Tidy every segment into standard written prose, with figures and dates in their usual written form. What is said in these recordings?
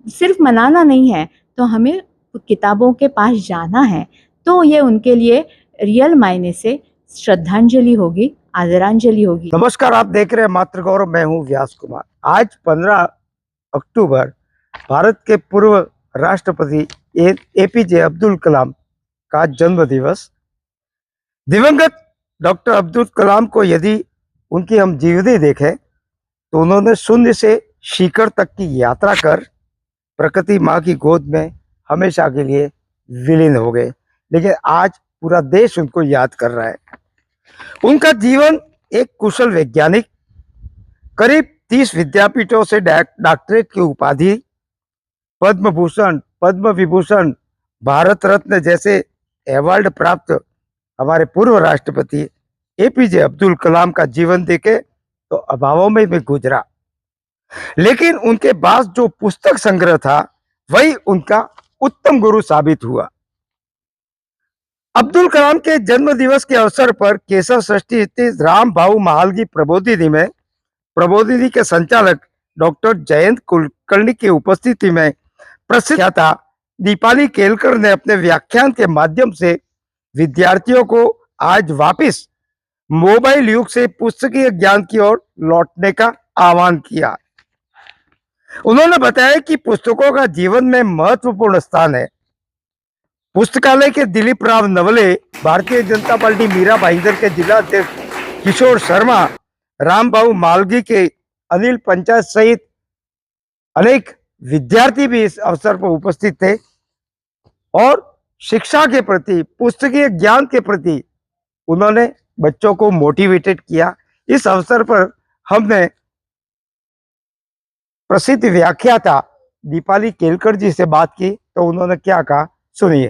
सिर्फ मनाना नहीं है, तो हमें किताबों के पास जाना है, तो ये उनके लिए रियल मायने से श्रद्धांजलि होगी, आदरांजलि होगी। नमस्कार, आप देख रहे हैं मातृ गौरव। मैं हूं व्यास कुमार। आज 15 अक्टूबर भारत के पूर्व राष्ट्रपति एपीजे अब्दुल कलाम का जन्म दिवस। दिवंगत डॉक्टर अब्दुल कलाम को यदि उनकी हम जीवनी देखें तो उन्होंने शून्य से शिखर तक की यात्रा कर प्रकृति माँ की गोद में हमेशा के लिए विलीन हो गए, लेकिन आज पूरा देश उनको याद कर रहा है। उनका जीवन एक कुशल वैज्ञानिक, करीब 30 विद्यापीठों से डॉक्टरेट की उपाधि, पद्म भूषण, पद्म विभूषण, भारत रत्न जैसे अवार्ड प्राप्त हमारे पूर्व राष्ट्रपति एपीजे अब्दुल कलाम का जीवन देखे तो अभावों में भी गुजरा, लेकिन उनके पास जो पुस्तक संग्रह था वही उनका उत्तम गुरु साबित हुआ। अब्दुल कलाम के जन्म दिवस के अवसर पर केशव षष्ठी स्थित राम भाऊ महालगी प्रबोधिनी में प्रबोधिनी के संचालक डॉक्टर जयंत कुलकर्णी की उपस्थिति में प्रसिद्ध ख्याता दीपाली केलकर ने अपने व्याख्यान के माध्यम से विद्यार्थियों को आज वापस मोबाइल युग से पुस्तकीय ज्ञान की ओर लौटने का आह्वान किया। उन्होंने बताया कि पुस्तकों का जीवन में महत्वपूर्ण स्थान है। पुस्तकालय के दिलीप राव नवले, भारतीय जनता पार्टी मीरा भाईंदर के जिला अध्यक्ष किशोर शर्मा, राम भाऊ मालगी के अनिल पंचायत सहित अनेक विद्यार्थी भी इस अवसर पर उपस्थित थे और शिक्षा के प्रति, पुस्तकीय ज्ञान के प्रति उन्होंने बच्चों को मोटिवेटेड किया। इस अवसर पर हमने प्रसिद्ध व्याख्याता दीपाली केलकर जी से बात की तो उन्होंने क्या कहा, सुनिए।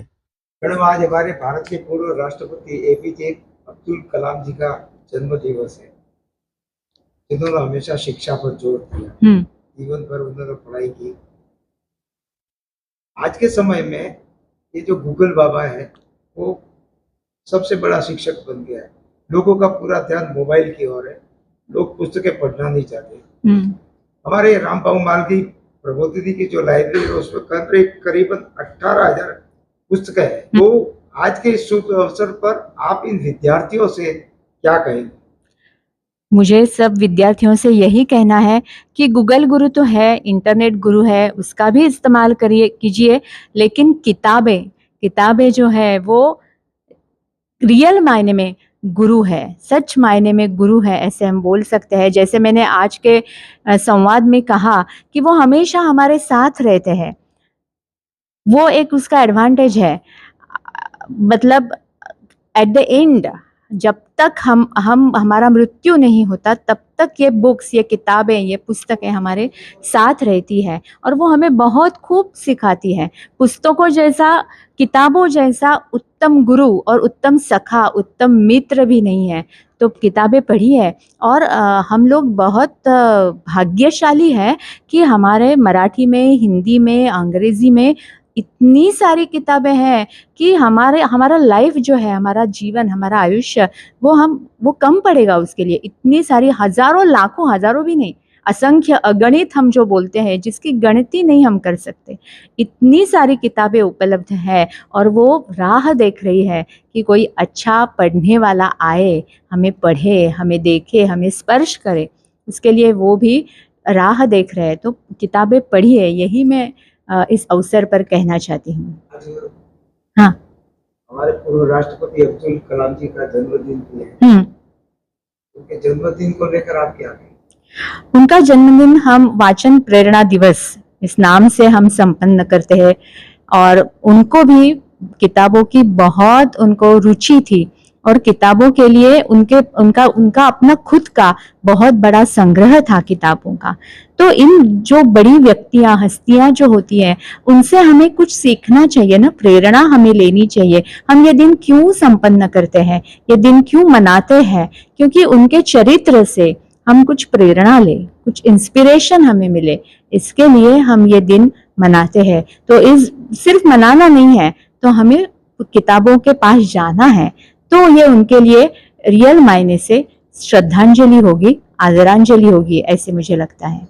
मैडम, आज हमारे भारत के पूर्व राष्ट्रपति एपीजे अब्दुल कलाम जी का जन्म दिवस है, जिन्होंने हमेशा शिक्षा पर जोर दिया, जीवन भर उन्होंने पढ़ाई की। आज के समय में ये जो गूगल बाबा है वो सबसे बड़ा शिक्षक बन गया है। लोगों का पूरा ध्यान मोबाइल की ओर है, लोग पुस्तकें पढ़ना नहीं चाहते। हमारे राम भाऊ मालगी प्रबोधिनी की जो लाइब्रेरी है उसमें करीबन 18,000 पुस्तकें हैं। तो आज के इस शुभ अवसर पर आप इन विद्यार्थियों से क्या कहेंगे? मुझे सब विद्यार्थियों से यही कहना है कि गूगल गुरु तो है, इंटरनेट गुरु है, उसका भी इस्तेमाल कीजिए, लेकिन किताबें जो है वो रियल मायने में गुरु है, सच मायने में गुरु है, ऐसे हम बोल सकते हैं। जैसे मैंने आज के संवाद में कहा कि वो हमेशा हमारे साथ रहते हैं, वो एक उसका एडवांटेज है। मतलब एट द एंड, जब तक हमारा मृत्यु नहीं होता तब तक ये बुक्स, ये किताबें, ये पुस्तकें हमारे साथ रहती है और वो हमें बहुत खूब सिखाती है। पुस्तकों जैसा, किताबों जैसा उत्तम गुरु और उत्तम सखा, उत्तम मित्र भी नहीं है। तो किताबें पढ़ी है और हम लोग बहुत भाग्यशाली है कि हमारे मराठी में, हिंदी में, अंग्रेज़ी में इतनी सारी किताबें हैं कि हमारा लाइफ जो है, हमारा जीवन, हमारा आयुष्य वो कम पड़ेगा उसके लिए। इतनी सारी हजारों, लाखों, हजारों भी नहीं, असंख्य, अगणित हम जो बोलते हैं, जिसकी गिनती नहीं हम कर सकते, इतनी सारी किताबें उपलब्ध है और वो राह देख रही है कि कोई अच्छा पढ़ने वाला आए, हमें पढ़े, हमें देखे, हमें स्पर्श करे, उसके लिए वो भी राह देख रहे हैं। तो किताबें पढ़िए, यही मैं इस अवसर पर कहना चाहती हूँ। हाँ, हमारे पूर्व राष्ट्रपति अब्दुल कलाम जी का जन्मदिन भी है। उनके जन्मदिन को लेकर आप क्या कहेंगे? उनका जन्मदिन हम वाचन प्रेरणा दिवस इस नाम से हम संपन्न करते हैं और उनको भी किताबों की बहुत उनको रुचि थी और किताबों के लिए उनका अपना खुद का बहुत बड़ा संग्रह था किताबों का। तो इन जो बड़ी व्यक्तियां, हस्तियां जो होती हैं, उनसे हमें कुछ सीखना चाहिए ना, प्रेरणा हमें लेनी चाहिए। हम ये दिन क्यों संपन्न करते हैं, ये दिन क्यों मनाते हैं? क्योंकि उनके चरित्र से हम कुछ प्रेरणा ले, कुछ इंस्पिरेशन हमें मिले, इसके लिए हम ये दिन मनाते हैं। तो इस सिर्फ मनाना नहीं है, तो हमें किताबों के पास जाना है, तो ये उनके लिए रियल मायने से श्रद्धांजलि होगी, आदरांजलि होगी, ऐसे मुझे लगता है।